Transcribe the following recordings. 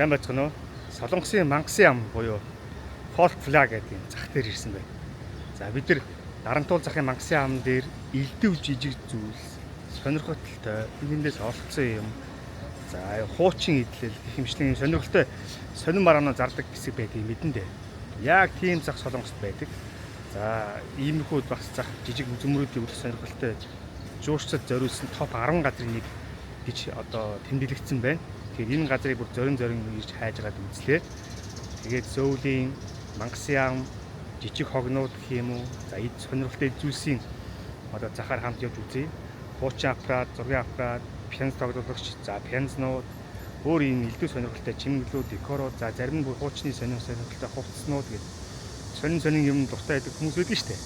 Сайн байцгаана уу? Солонгосын Мангасан ям буюу Folk Flag гэдэг юм зах дээр ирсэн байна. За бид нар Дарантуул захын Мангасан ям дээр элдв жижиг зүйл сонирхолтой энэндээс олцсон юм. За хуучин идэл гэх юмшлын сонирхолтой сонин маргаанаа зардаг хэсэг байдгийг мэдэн дээ. Яг тийм зах Солонгост байдаг. За иймэрхүү бас зах жижиг үзмрүүдийн үйл сонирхолтой жуурчдад зориулсан топ 10 газрын нэг гэж одоо тэмдэглэгдсэн байна. Тэгэхээр энэ газрыг бүр зорин ирж хайжгаад үзлээ. Тэгээд Сөүлийн Мангасан ям жижиг хогнууд гэх юм уу. За эд сонирхолтой зүйлсийн одоо захаар хамт явж үзье. Хуучин аппарат, зургийн аппарат, пианино тоглогч, за пианизнууд, өөр ийм элдв сонирхолтой чимэглүүд, декорууд, за зарим нь бүр хуучны сонирхолтой хувцснууд гэдэг сонин юм дуртай байдаг хүмүүс байдаг шүү дээ.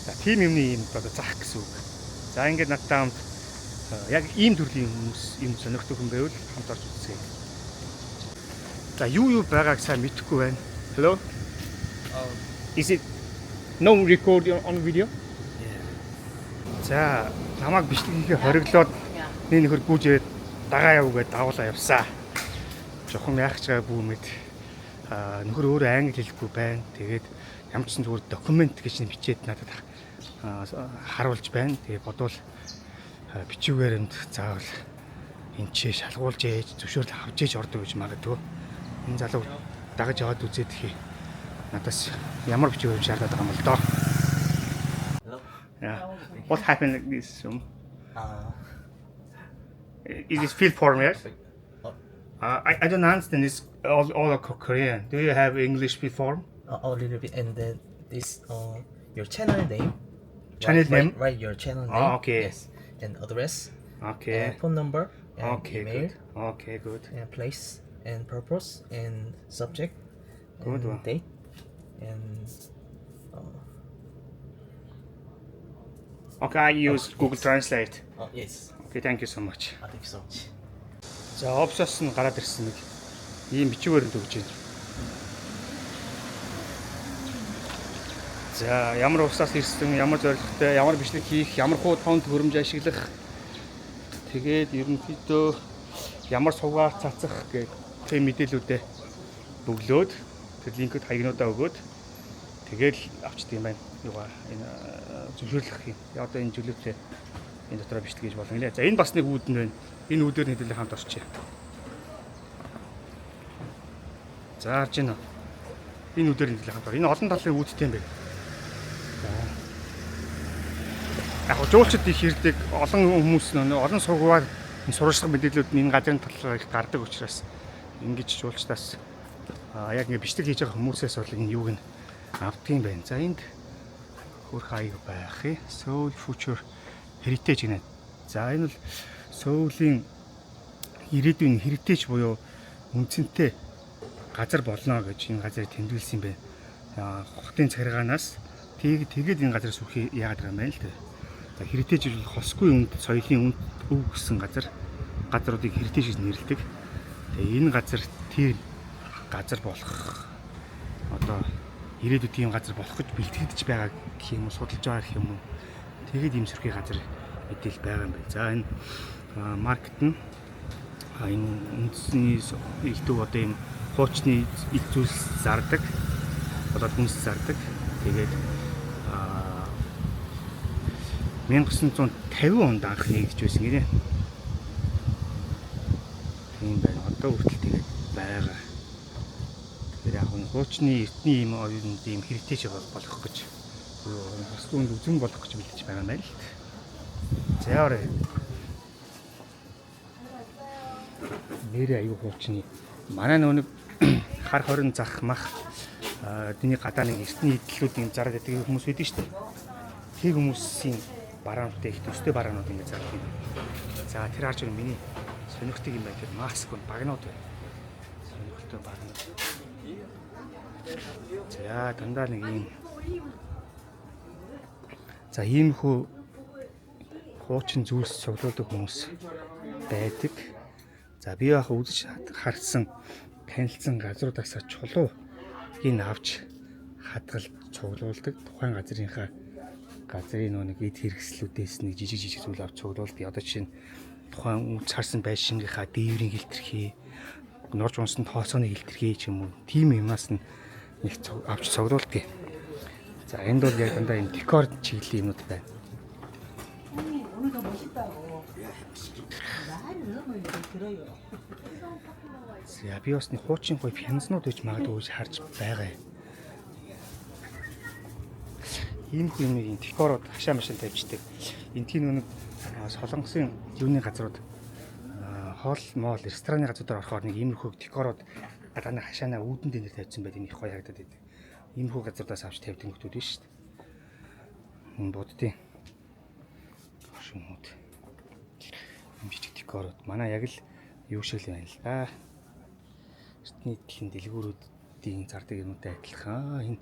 За тийм юмны ийм одоо зах гэсэн үг. За ингээд надтай хамт яг ийм төрлийн хүмүүс юм сонирхдаг хүн байвал хамт орж үзье. За юу байгааг сайн мэдэхгүй байна. Hello? Is it no record on video? За намайг бичлэгийг хориглоод нэг нөхөр гүйжээд дагаа явуугээд давуулаа явсаа. Жохон яах ч гайгүй мэд. Нөхөр өөрөө англи хэлэхгүй байна. Тэгээд ямарчсан зүгээр документ гэж нэг бичээд надад харуулж байна. Тэгээд бодвол бичүүгээр энд заавал энэ ч шалгуулж ээж зөвшөөрөл авч ээж ордог гэж магадгүй. Энэ залуу дагаж яваад үзээд хий. Надаас ямар бичүүгээр шаардаад байгаа юм бол доо. Yeah. What happened like this? Is this field form, yes? I don't understand this all of Korean. Do you have English field form? A little bit, and then this your channel name. Write your channel name. Oh, okay. Yes, and address. Okay. And phone number. And Okay, email. good. Okay, good. And place and purpose and subject. Good and one. date. And Okay, I use Google Translate. yes. Okay, thank you so much. Thank you so much. За, офсоос нь гараад ирсэн нэг ийм бичүүгээр нь төгж байна. За, ямар усаас ирсэн, ямар зорилготой, ямар бичлэг хийх, ямар хуу тоонд хөрөмж ашиглах. Тэгээд ерөнхийдөө ямар сувгаар цацах гэх тийм мэдээлүүдээ бөглөөд тэр линкүүд хаягнуудаа өгөөд тэгэл авчдаг юм байна. Юугаа энэ зөвшөөрлөх юм. Одоо энэ зүйлүүтэй энэ дотроо бичлэг хийж болно лээ. За энэ бас нэг үүд нь байна. Энэ үүдээр хэдүүлээ хамт орчих. За харж байна. Энэ үүдээр хэдүүлээ хамт ор. Энэ олон талын үүдтэй юм байна. За. Яг жуулчд их ирдэг олон хүмүүс олон сургуулиар сурвалжлах мэдээлүүд нь энэ газрын талаар их гардаг учраас ингэж жуулчдаас яг ингэ бичлэг хийж байгаа хүмүүсээс бол энэ юуг нь авдгийн байна. За энд хөрх аяг байх юм. Seoul Future Heritage гэнэ. За энэ бол Сөүлийн ирээдүйн heritage буюу үнцэнтэй газар болно гэж энэ газрыг тэмдэглэсэн юм байна. Хотын цахилгаанаас тэгээд энэ газар сүрхий яагаад байгаа юм бэ л дээ. За heritage бол хосгүй үнд соёлын үнд өв гэсэн газруудыг heritage гэж нэрлэдэг. Тэгээ энэ газар тийм газар болох одоо ирээдүйд тийм газар болох гэж бэлтгэж байгаа гэх юм уу, судалж байгаа гэх юм уу. Тэгээд ийм сүрхий газар мэдээл байгаа юм байна. За энэ маркет нь энэ үндэсний элдв одоо ийм хуучны ил зүйлс зардаг. Одоо хүнс зардаг. Тэгээд 1950 онд анх нэгдэж байсан гинэ. Тийм байна. Одоо хүртэл тэгээд байгаа. Тэгэхээр яг энэ хуучны эртний ийм оюун heritage болох гэж бас үүнд үзэн болох гэж бэлдэж байгаа юм байна л. За яарэ. Нэрээ аюу хуучны манай нэг хар хорин зах мах дний гадаа нэг эртний идлүүд юм зараад байдаг хүмүүс байдаг шүү дээ. Тэг хүмүүсийн бараануудтай их төстэй бараанууд ингэ зардаг юм. За тэр харж байгаа миний сонирхдаг юм байна. Тэр маск багнууд байна. Сонирхолтой багнууд. За дандаа нэг юм. За иймэрхүү хуучин зүйлс цуглуулдаг хүмүүс байдаг. За би яг үзэж харсан танилцсан газруудаас чулуу энэ авч хадгалж цуглуулдаг. Тухайн газрын нэг эд хэрэгслүүдээс нэг жижиг зүйл авч цуглуулдаг. Одоо жишээ нь тухайн үз харсан байшингийнхаа дээврийн хэлтэрхий норж унсанд тооцооны илэрхий ч юм уу тийм юмнаас нь нэг авч цогцолдгийг. За энд бол яг дандаа юм декор чиглэлийн юмнууд байна. За би бас нэг хуучин гоё пянзнууд гэж магадгүй гэж харж байгаа юм. Ийм их юм декород хашаа машин тавьждаг. Эндхийн нэг солонгосын юуны газрууд хоол моол рестораны газруудаар орохоор нэг иймэрхүү декород гадааны хашаанаа үүдэн дээр тавьсан байт юм их гоё харагдаад байдаг. Иймэрхүү газруудаас авч тавьдаг нөхдүүд биш шүү дээ. Энэ буддын шумууд. Ийм жижиг декород манай яг л юу шиг л байна л да. Эртний дэлхийн дэлгүүрүүдийн зардаг юмтай адилхан. Энэ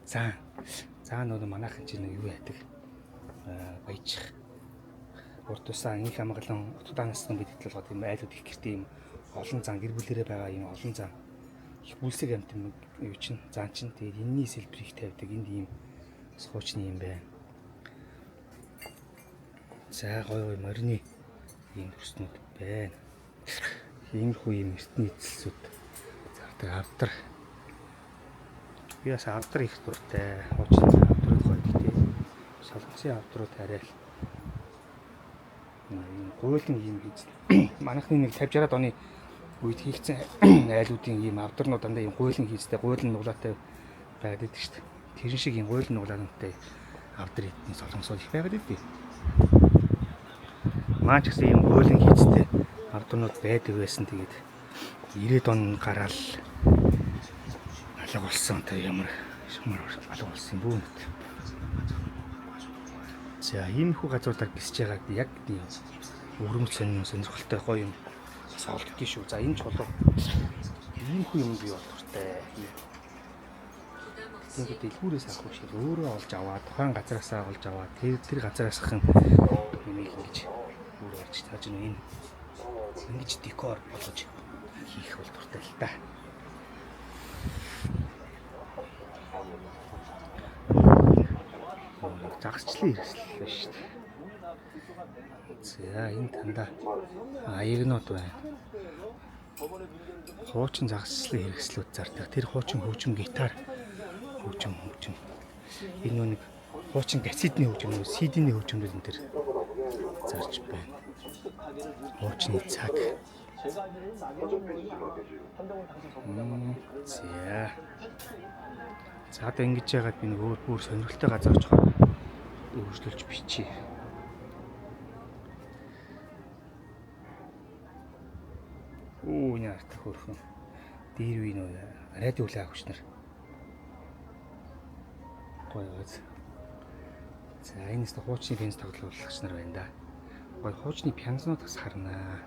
заа нөгөө манайхан чинь юу яадаг баяжих урд тусаа инх хамгаалан утгаанаас нь бид хөтлөлгөө тийм айлууд их гэрт ийм олон зан гэр бүлэрээ байгаа ийм олон зан их бүлсэг амт юм юу чинь зан чинь тэгээд энэний сэлбэр их тавьдаг энд ийм хуучны юм байна. За гоё морины ийм төснүүд байна. Иймэрхүү ийм эртний эзэлсүүд зардаг авдар. Би бас авдар их дуртай. Хуучны авдрууд гоё гэдэг. Солонгосын авдрууд арай л гуйлын юм хийж. Манайхны нэг 50-60-аад оны үед хийгдсэн айлуудын ийм авдарнууд дандаа ийм гуйлын хийжтэй, гуйлын нуглаатай байгаад идэв шүү дээ. Тэр шиг ийм гуйлын нуглаантай авдар эдний солонгосууд их байгаад идэв. Маань ч гэсэн ийм гуйлын хийжтэй авдарнууд байдаг байсан. Тэгээд 90-ад он гараал алга болсон. Тэ ямар алга болсон юм бүү. За иймэрхүү газруудаар гисэж байгааг яг тийм өрөм сонирхолтой гоё юм бас олддгийг шүү. За энэ чулуу иймэрхүү юм бий болтортой. Тэгээд дэлгүүрээс авах шиг өөрөө олж аваад тухайн газараасаа олж аваад тэр газараасхан нэмийг ингэж өөрөө олж тааж энэ ингэж декор болгож хийх болтортой л та. Загасчлын хэрэгсэл байна шүү дээ. За энэ танда аягнууд байна. Хуучин загасчлын хэрэгслүүд зардаг. Тэр хуучин хөгжим гитар хөгжим. Энэ нэг хуучин кассетны хөгжим, CD-ний хөгжимүүд энэ төр зарж байна. Хуучны цаг. За одоо ингэж яагаад би нэг өөр сонирхолтой газар очих өөрчлөлж бичиж. Оо яартай хөрхөн. Дээр үе нөө радио үлээ авч нар. Гоё. За энэс хуучны пианс тоглоулагч нар байна да. Гоё хуучны пианоснууд бас харнаа.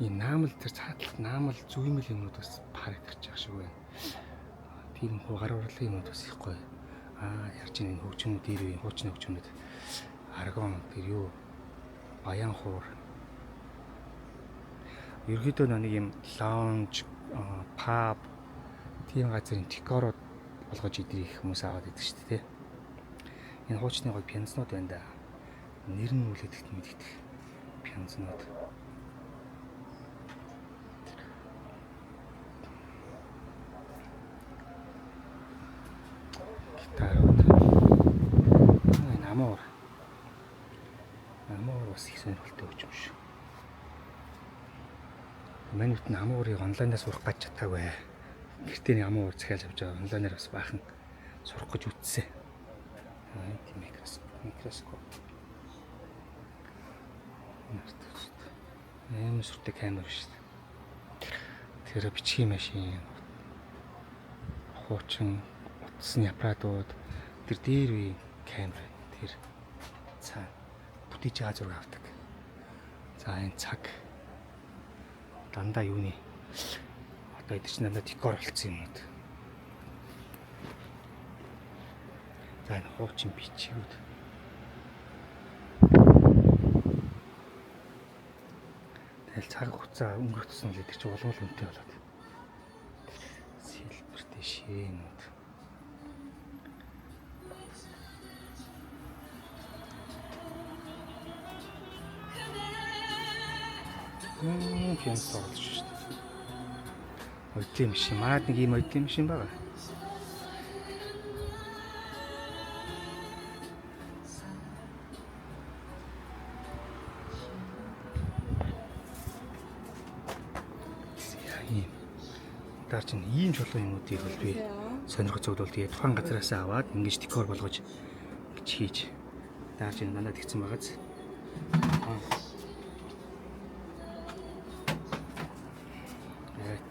Энэ наамал тэр цаатлалт наамал зүймэл юмнууд бас харагдаж байгаа шиг байна. Тийм хуу гар урлын юмуд бас их гоё. Ярьж энэ хөгжмүүд дээр үе хуучны хөгжмүүд аргон тэр юу баян хуур. Ерөнхийдөө нэг юм лаунж, паб тийм газрын декорууд болгож идрих хүмүүс аваад идэг шүү дээ. Энэ хуучны гоё пианоснууд байна да. Нэр нь үлээдэгт мэддэг пианоснууд. Гитарууд. Намуур бас их сонирхолтой хөгжим шүү. Манайд нь амуурыг онлайнаас сурах гэж чадаагүй. Гэртээ нэг амуур захиалж авч байгаа. Онлайнаар бас баахан сурах гэж үтсэн. Тийм микроскоп. Ийм сүртэй камер шүү дээ. Тэр бичгийн машин. Хуучин утасны аппаратууд. Тэр дээр үе камер. Тэр цаа бүтээж байгаа зураг авдаг. За энэ цаг дандаа юуны одоо эд чинь дандаа декор болсон юмуд. За энэ хуучин бичгүүд. Тэгэл цаг хугацаа өнгөрөх тусам л гэдэг чинь улуул үнэтэй болоод. Сэлбэртэй шээнүүд. Пиано тоглож шүү дээ. Модлийн машин. Манайд нэг ийм модлийн машин байгаа. Дараа чинь ийм чулуун юмнуудыг бол би сонирхож зөвлөл тэгээ тухайн газараас аваад ингэж декор болгож гэж хийж дараа чинь манайд игцэн байгааз.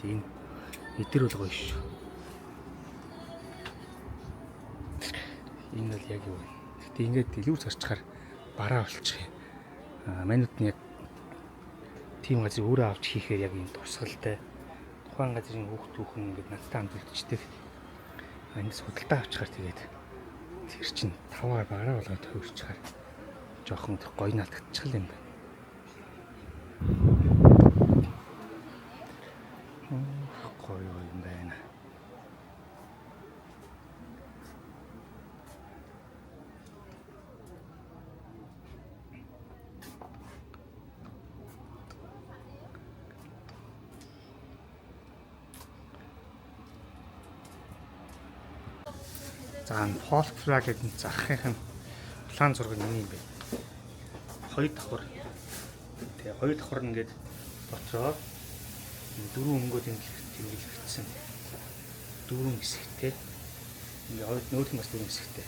Тийм эдэр бол гоё шүү. Энэ бол яг юу вэ? Гэтэ ингээд илүү зарчхаар бараа болчих юм. Манайд нь яг тийм газар өөрөө авч хийхээр яг юм турсгалтай. Тухайн газрын хүүхдүүхэн ингээд надтай хамт үлдчихдэг. Эндээс худалдаа авчихаар тэгээд тэр чинь таваар бараа болгоод хувирчихаар жоохон гоё наалдчихл юм байна. Гоё юм байна. За Volkswagen гэдэг захын план зураг нь юм байна. Хоёр давхар. Тэгээ хоёр давхар нь ингээд дотроо дөрвөн өнгөд тэмдэглэгдсэн. Дөрвөн хэсэгтэй. Ингээд нөөх нь бас дөрвөн хэсэгтэй.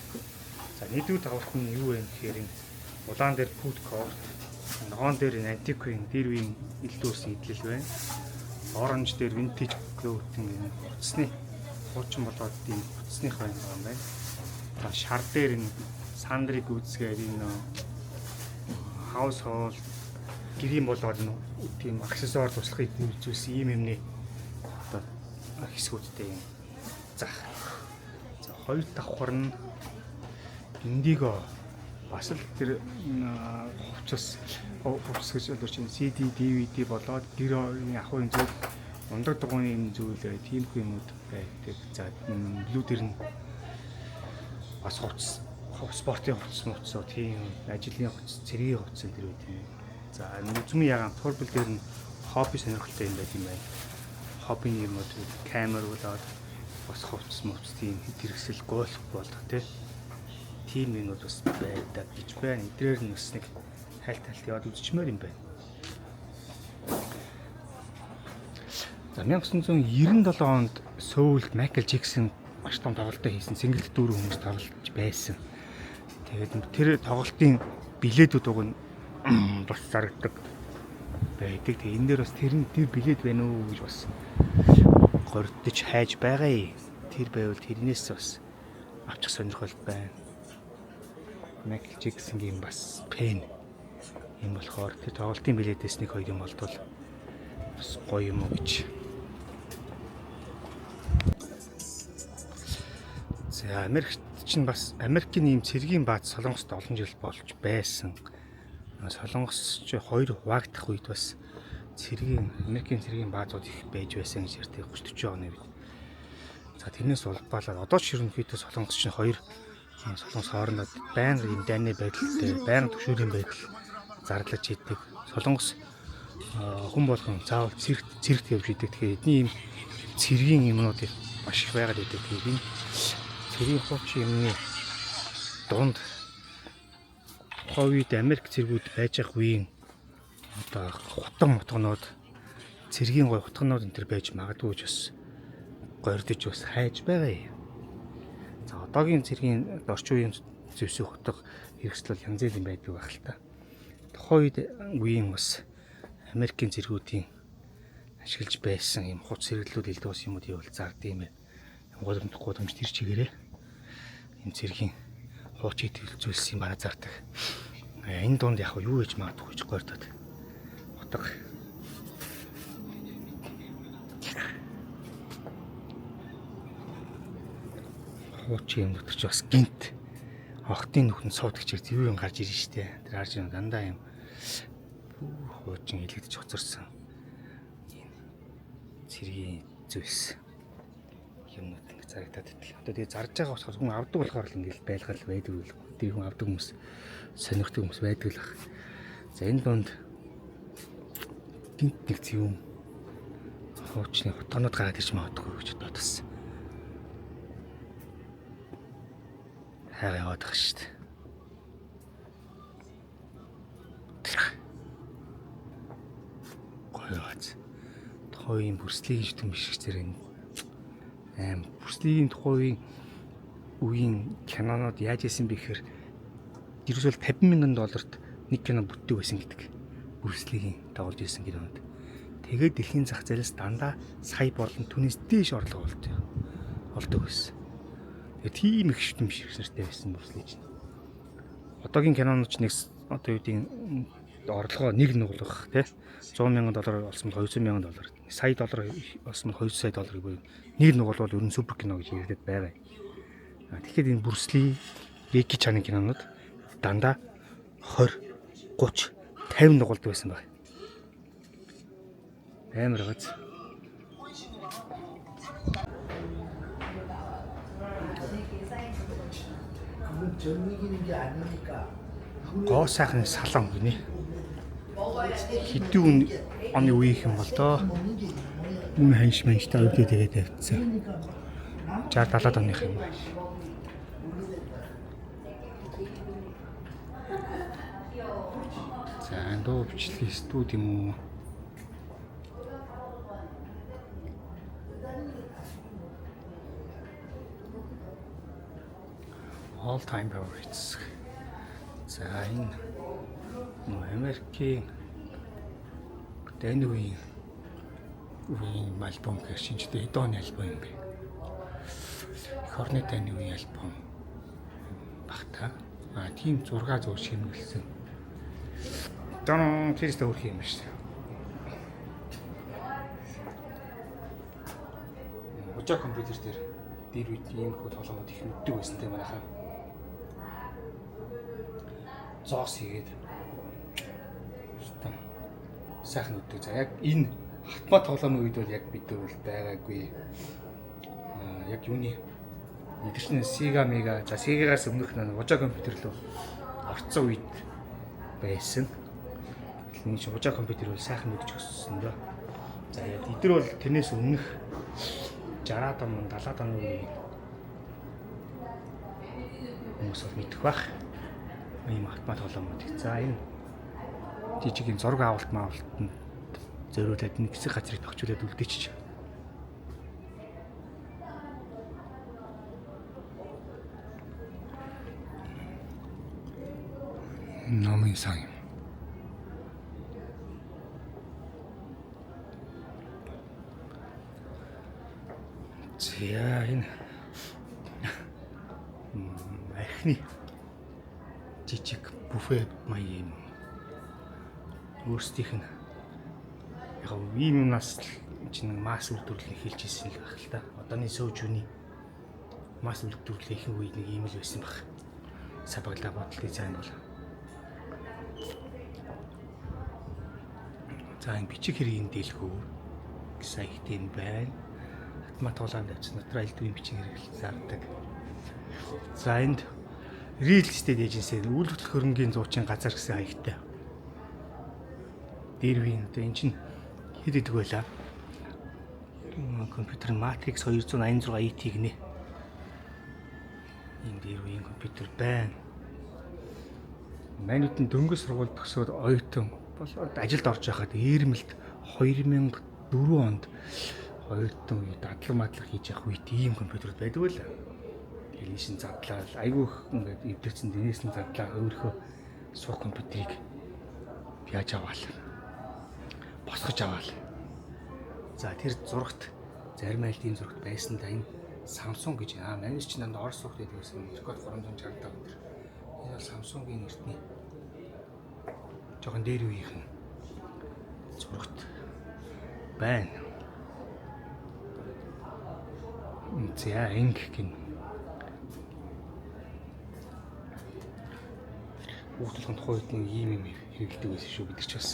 За нэгдүгээр давхарт нь юу вэ гэхээр энэ улаан дээр food court, ногоон дээр antique-ийн дээр үеийн элдүүс идэл байна. Оранж дээр vintage clothing энэ утасны хуучин болоод ийм утасных байна юм байна. За шар дээр энэ сандрыг үзгээд энэ household гэрийн болоод энэ тийм аксессуар туслахыг үзүүлсэн ийм юмны одоо хэсгүүдтэй юм. За хоёр давхар нь индиго бас л тэр хувцас гэж одоо чинь CD, DVD болоод гэрийн ахуйн зүйл ундаг дугуйн юм зүйлээ тийм юмуд байдаг. За блүү дээр нь бас хувцас, спортын хувцас, тийм ажлын хувцас, цэргийн хувцас энэ үү тийм. За нүзмийн ягаан турбил дээр нь хобби сонирхолтой юм байт юм байна. Хоббиний юмуд камер болоод бас хувцас тийм хэрэгсэл гольф болдог тийм юмуд бас байдаг гэж байна. Эдрээр нь бас нэг хайлт яваад үзчихмээр юм байна. За 1997 онд Сөүлд Майкл Джексон маш том тоглолтоо хийсэн. Сингэлт дөрөв хүмүүс тоглож байсан. Тэгээд тэр тоглолтын билетүүд уг нь бас зарагддаг байдаг. Тэгээд энэ дээр бас тэр билет байна уу гэж бас гордож хайж байгаа. Тэр байвал тэрнээс бас авчих сонирхол байна. Майкл Джексонгийн бас пен юм болохоор тэр тоглолтын билетээс нэг хоёр юм болтол бас гоё юм уу гэж. За Америкт чинь бас Америкийн ийм цэргийн бааз Солонгост олон жил болж байсан. Солонгос ч хоёр хуваагдах үед бас Америкийн цэргийн баазууд их байж байсан гэж ярьдаг 30-40 оны үед. За тэрнээс улбаалаад одоо ч ерөнхийдөө Солонгос чинь хоёр Солонгос хоорондоо байнга ийм дайны байдалтай, байнга төвшөөлийн байдал зарлаж идэг. Солонгос хүн болгон заавал цэрэгт явж идэг. Тэгэхээр эдний ийм цэргийн юмнууд маш их байгаад идэг. Тэгэхээр энэ цэргийн хуучин юмны дунд ховид Америк цэргүүд байж ах үеийн одоо хутан мотгонууд цэргийн гой хутганууд энэ төр байж магадгүй ч бас гордож бас хайж байгаа юм. За одоогийн цэргийн орчин үеийн зэвсэг хутга хэрэгсэл бол янз бүрийн байдаг байх л та. Тухайн үед үеийн бас Америкийн цэргүүдийн ашиглаж байсан юм хуц сэргэлүүд элдвс юмуд ивэл зардсан юм байна. Гудамж тэр чигээрээ энэ цэргийн хуучийг төлөвлөсөн юм бараа зардаг. Энэ дунд яг юу гэж магадгүй ч гордод. Утга. Хуучийн юм дотор ч бас гинт охтын нүхэн суудаг чиг юу юм гарч ирж штэ. Тэр харж юм дандаа юм хуучин илэгдэж хоцорсон. Цэргийн зүйлс юмнууд ингэ зарагдаад идэг. Одоо тэгээ зарж байгаа болохоор хүн авдаг болохоор л ингэ байлгал байдаг л. Тэр хүн авдаг хүмүүс сонирхдаг хүмүүс байдаг л баг. За энэ донд гинт нэг юм хуучны хотонод гараад ирж магадгүй гэж бодсон. Хайр яваад байгаа шүү дээ. Гоё бац. Тухайн Брюслигийн шүтэн биш зэрэг Брюслигийн тухайн үеийн кинонууд яаж исэн бэ гэхээр ерөөсөө $50 мянган нэг кино бүтдэг байсан гэдэг. Брюслигийн дагуулж исэн кинонууд. Тэгээд дэлхийн зах зээлээс дандаа сая болон түүнээс дээш орлого олдог байсан. Тэгээд тийм их шүтэн биш хэрэгтэй байсан Брюсли чинь. Одоогийн кинонууд ч нэг одоо юу гэдэг орлогоо нэг нуглах тий $100 мянган олсон бол $200 мянган $1 доллар олсон бол $200 сая буюу нэг нугал бол ер нь супер кино гэж ярьдаг байгаа. Тэгэхээр энэ Брюсли, Джеки Чаны кинонууд дандаа 20, 30, 50 нугалд байсан баг. Амар гац. Гоо сайхны салан гинэ. Хэдэн оны үе юм бол доо. Мөн ханш манштай өвдөө тэгээд тавьчихсан. 60-70 оных юм байна. За дуу бичлэгийн студи юм уу? All time favorites. За энэ Америкийн Дэнүгийн альбом гэх шинжтэй эдоны альбом юм бэ. Хорны Дэнүгийн альбом багтаа. Тийм 6 зур шимгэлсэн. Дан тэрс төөрх юм шүү. Өчиг компьютер дээр үед ийм хөө тоглоомод их мэддэг байсан те манайхаа. Зоос хийгээд сайхан үддэг. За яг энэ автомат тоглоомын үед бол яг бид бол байгаагүй. Яг юуны эдгэрчний Sega Mega за Sega-гаас өмнөх нэг ужаа компьютер лөө орцсон үед байсан. Энэ ч ужаа компьютер бол сайхан үдчих өссөн дөө. За яг эдгээр бол тэрнээс өмнөх 60-аад он 70-аад оны үеийн хүмүүс бол мэдэх бах. Ийм автомат тоглоомод. За энэ жижигэн зураг авалтанд зориулаад нэг хэсэг газрыг тогтчуулаад үлдээчих. Номын сан. За энэ архины жижиг буфе маяг юм. Өөрсдийнх нь яг ийм юмнаас чинь масс үйлдвэрлэл эхэлж ирсэн л байх л та. Одооний сөөжүний масс үйлдвэрлэлийн их үед нэг ийм л байсан баг. Сабаглаа бодлын цаана бол. За энэ бичиг хэргийн дэлгүү сайтын байна. Автомат тоглоомд авч натурал элдвийн бичиг хэрэгэл зардаг. За энд real estate agency үйл хөдлөх хөрөнгийн зуучин газар гэсэн хаягтай. Дэрвийн одоо эн чинь хэд идэг байлаа. Компьютер Matrix 286 ET гинэ. Энэ дэрвийн компьютер байна. Манайд дөнгөж сургууль төгсөөд оюутан болоод ажилд орж байхад Эрмэлт 2004 онд оюутан үед дадлаг хийж явах үед ийм компьютер байдаг байлаа. Элишин задлаа айгүй их ингээд эвдэрсэн дэнээс нь задлаа өөрийнхөө суух компьютерийг яаж аваал босгож аваал. За тэр зурагт зарим айл тийм зурагт байсан да энэ Samsung гэж манайс ч нанд Орос суух гэдэг байсан рекорд 365 өндөр. Энэ бол Samsung-ийн эртний жоохон дээр үеийнх нь зурагт байна. За инг гин Хүүхдийн тухайд нэг ийм юм хэрэглэдэг байсан шүү бид ч бас.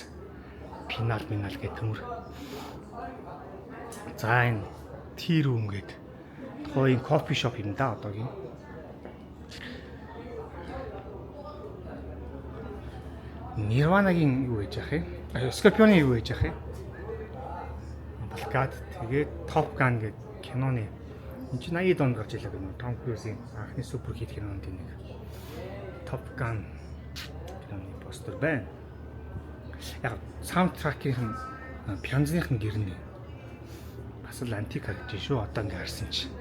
Пинал гэдэг төмөр. За энэ tea room гэдэг тухайн кофе шоп юм да одоогийн. Nirvana-гийн юу гэж яах юм? Скорпионы юу гэж яах юм? Балкад тэгээд Top Gun гэдэг киноны энэ чинь 80-д онд гарч ирлээ гэнэ. Том Крузийн анхны супер хит кинонд нэг Top Gun киноны постэр байна. Яг саундтракийн пянзных нь гэрнэ. Бас л антик харагдаж шүү. Одоо ингээ харсан чинь.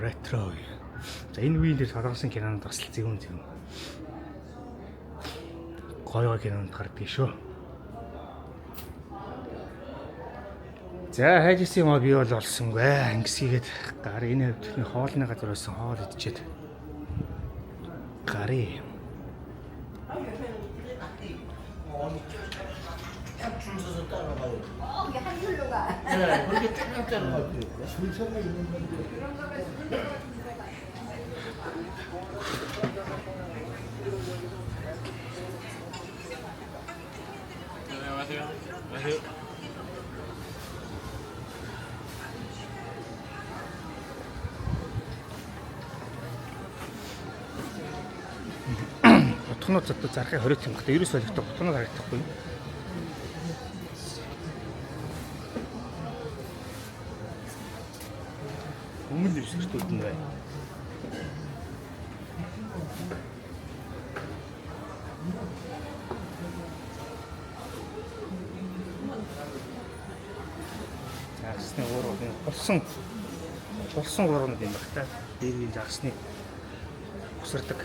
Ретро. За энэ үеийн дээр солонгосын кинонд бас л зэгүн. Гоё кинонд гардаг шүү. За хайжсэн юм аа би бол олсонгүй. Ангисгээд гар энэ хөвдөлний хоолны газар байсан хоол идчихэд гарыг. 이게 한 줄로 가. 네, 그렇게 쫙쫙 가요. 순서가 있는 건데. 안녕하세요. 안녕하세요. Утгнууд зөтө зарахыг хориот юм байна. Ерөөс солигдох утгнууд харагдахгүй. Өмнө дэвсгэртүүд нь байна. Загсны уурууд нь болсон уурууд юм байна та. Дээрийн загсны усардаг.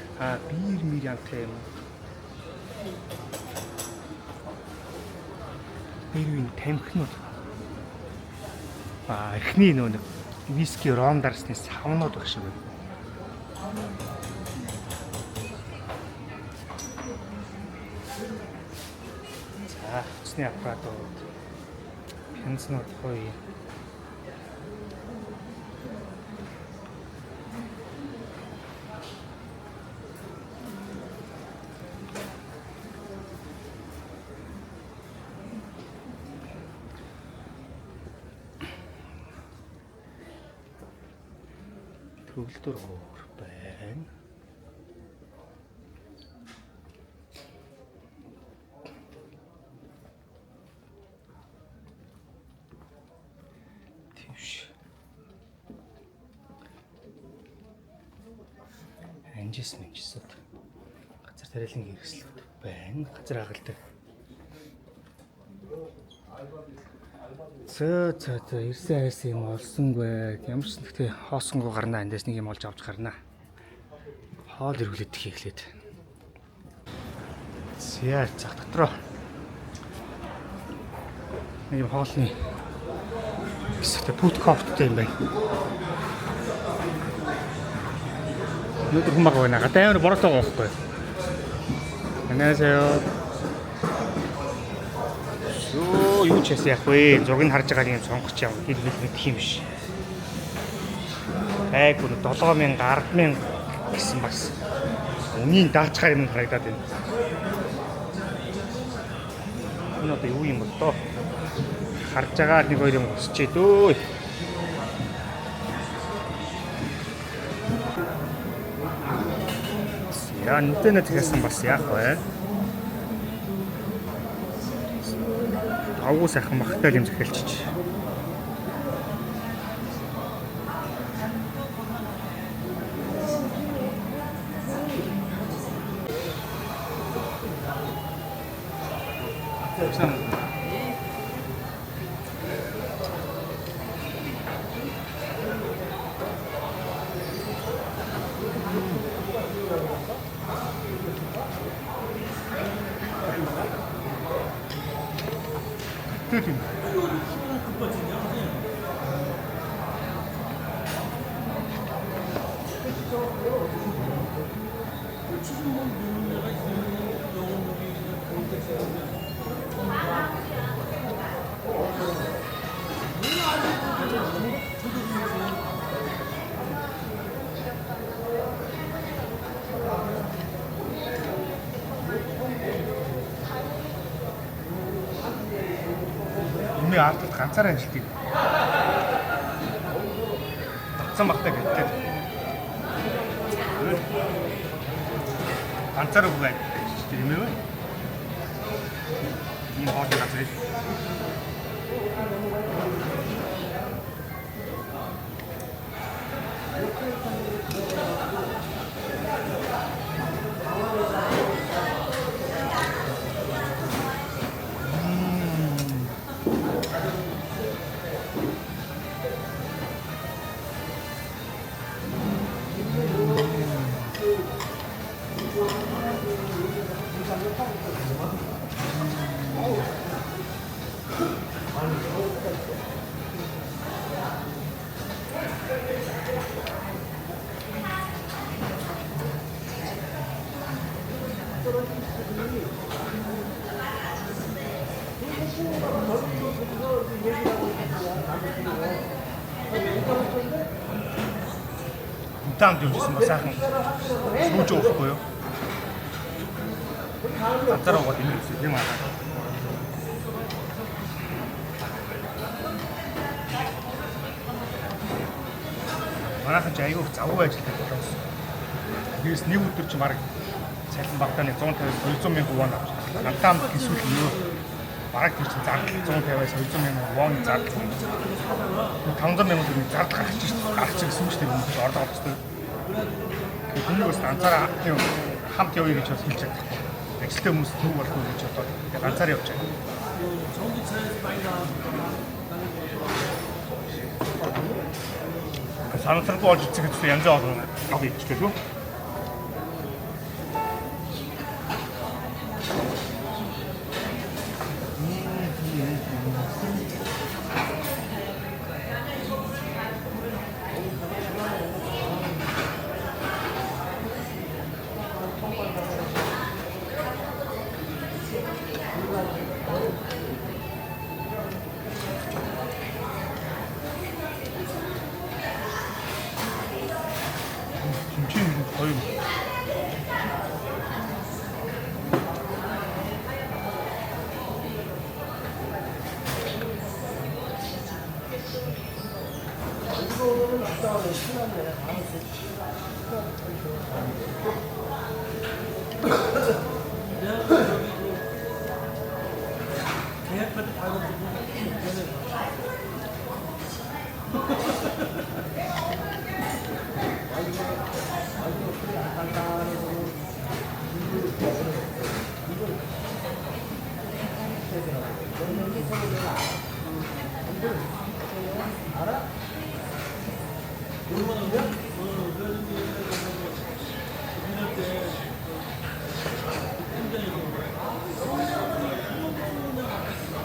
Биер мир янтай юм. Биерийн тамхинууд. Эхний нөө виски ром дарсны савнууд баг шиг байна. За, усны аппаратууд. Пенснууд гоё. Төгөлдөр хуур байна. Тэвш. Анжисмэнчсүүд. Газар тариалан хэрэгслүүд байна. Газар хагалдаг. За ирсэн хайсан юм олсонгүй. Ямар ч нэгтэй хоосонгоо гарнаа. Эндээс нэг юм олж авч гарнаа. Хоол эргүүлээд хийхлээд. Зяа зах дотроо. Нэг юм хоолны хэсэгтээ пут кофттэй юм байна. Өнөөдөр хүмүүс байна. Гадаа амар бороотой байхгүй. Анасаа юу ч яах вэ? Зургийг харж байгаа юм сонгоч яв. Хэл мэдэх юм биш. Гүн 7000 100000 гэсэн бас үнийн даачаар юм харагдаад байна. Энэ одоо юу юм бол доо? Харж байгаа нэг хоёр юм өсчээ дөө. Яа нүтэнэ тэгсэн бас яах вэ? Агуу сайхан махтай юм захиалчих. Өмнө ард ганцаараа ажилтдаг. Татсан багтаа гэдэг. Ганцаараа үгүй ажилтдаг юм ээ. Энэ хоолны газрыг. Удаан дэмжсэн бас сайхан сүүж уухгүй юу? Ганцаар уугаад имэрсэн юм аа. Манайхан ч аягүй завгүй ажилладаг болохоос. Тэрс нэг өдөр чи бараг цалин багтаа нэг 150-200 мянган вон авч. Надад эсвэл юу бараг тэр чинь зардал 150-аас 200 мянган вон зардал. 500 мянган төгрөг зардал гарч ирсэн ч тийм хүмүүс орлого олцдог. Түүнийг бас ганцаараа хамт явъя гэж бас хэлж чаддаг. Ажилтны хүмүүс төв болох гэж бодоод ганцаараа явж байгаа. Санамсаргүй болж ирсэн гэж янз бүр авах хэрэгтэй шүү.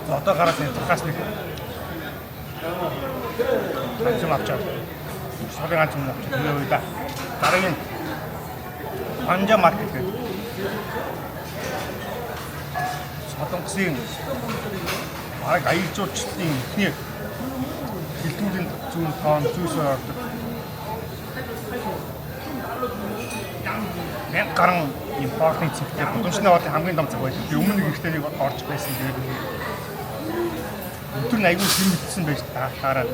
Одоо гараад энэ тахаас нэг ганцхан авчаад сарын ганцхан авчаад тэгээ үе да. Дараагийн Панжа маркет гэдэг Солонгосын арга аяжуулчлалын эхний бэлтгүүлийн зүүн тоон зүйс ордог. 1000 гаруй импортын цэгтэй боломжтой болон хамгийн том цаг байлаа. Өмнө нэг ихтэй нэг орж байсан. Тэгээд өдөр нь аягүй хэмжсэн байж таараа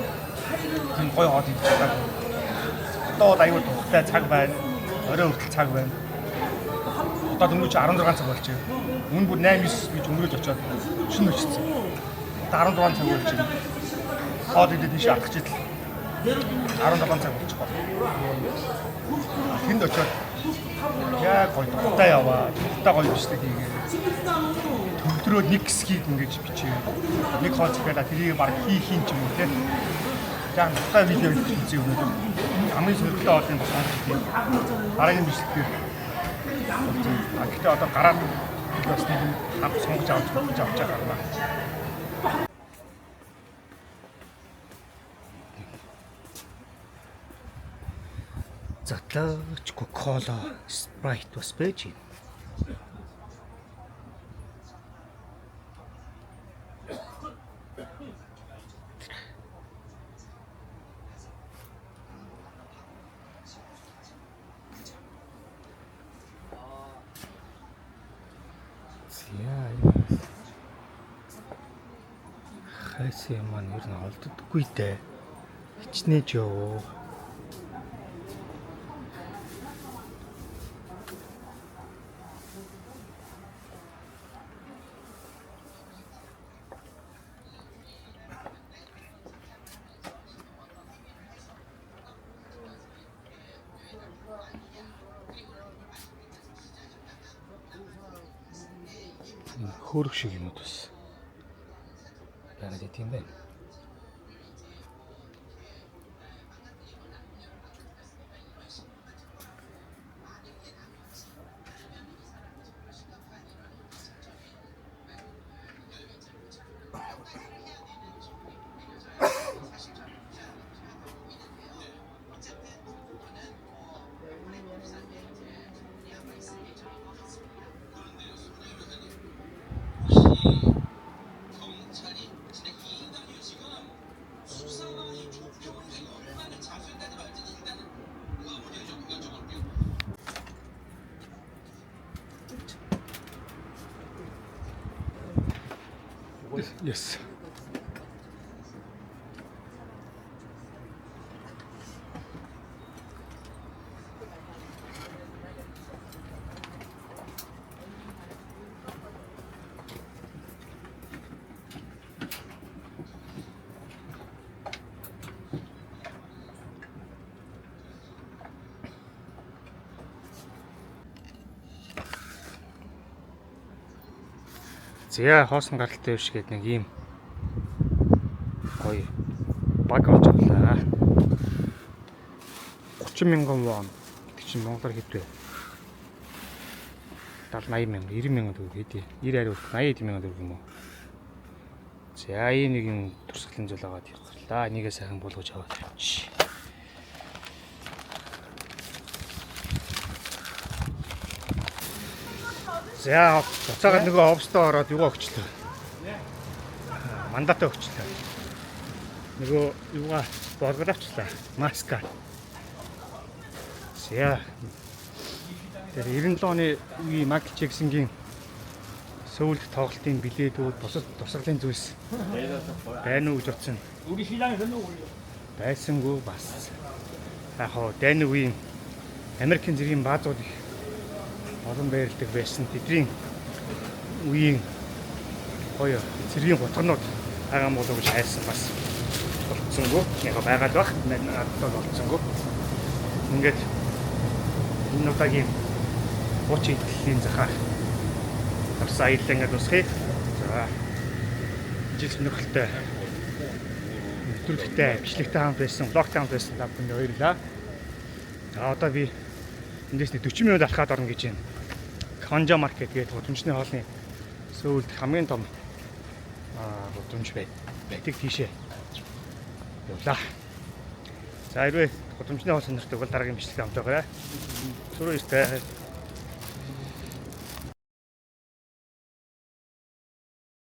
энэ гой хоол идэж байгаа. Одоо бол аягүй тухтай цаг байна. Орой хүртэл цаг байна. Одоо дөнгөж 16 цаг болж байна. Өмнө бүр 8-9 гэж өнгөрөөж очиод шинэ өчсөн. Одоо 16 цаг болж байна. Хоол идэж тийш алхаж идэл 17 цаг болчих гол. Тэнд очиод яг гой тухтай яваа. Тухтай гой бичдэг хийгээ. Төвлөрөө нэг хэсгийг ингэж бичээ. Нэг хоол цахиалаа тэрийг баг хийх юм ч юм уу те. Яг тухтай видео хийсэн юм уу. Хамгийн сөрөгтэй бол юм байна. Дараагийн бичлэгээр. Гэхдээ одоо гараад бас нэг хамт сонгож авч байгаа. Затлаач Coca-Cola, Sprite бас байж юм. Хайсан юм маань ер нь олддоггүй дээ. Хичнээн ёо. хөөрөх шиг юмуд бас байгаад идэв юм байна. Yes. Зя хоосон гаралтай биш гэдэг нэг ийм гоё баг олж авлаа. 30,000 вон гэдэг чинь монголоор хэвдээ 70-80,000, 90,000 төгрөг хэдий. 90 хариу 80,000 төгрөг юм уу. За ийм нэг юм туршлагын зүйл аваад явууллаа. Энийг сайхан болгож аваад явчих. За буцаагаад нөгөө овстоо ороод юу өгчлөө. Мандатаа өгчлөө. Нөгөө юугаа болгоод авчлаа. Маска. За. Тэр 97 оны үеийн Майкл Джексонгийн сөүлх тоглолтын билетүүд бусад тусгалын зүйлс байна уу гэж утсан. Байсангүй бас. Яг хоо дайны үеийн Америкийн зэргийн баазууд их олон байрладаг байсан. Тэдний үеийн гоё цэргийн гутганууд байгаа мó гэж хайсан бас болцсонгүй. Яг байгаад баг. Надад болцсонгүй. Ингээд энэ удаагийн хуучийн итгэлийн захаар харсан аялал ингээд усхий. За жил сонирхолтой нэвтрүүлэгтэй бичлэгтэй хамт байсан, блогтой хамт байсан та бүхэнд баярлалаа. За одоо би эндээс 40 минут алхаад орно гэж байна. Конжа маркет гэдэг гудамжны хоолны Сөүлд хамгийн том гудамж байдаг тийшээ явлаа. За хэрвээ гудамжны хоол сонирхдаг бол дараагийн бичлэгт хамт байгаарай. Түрүү өстэй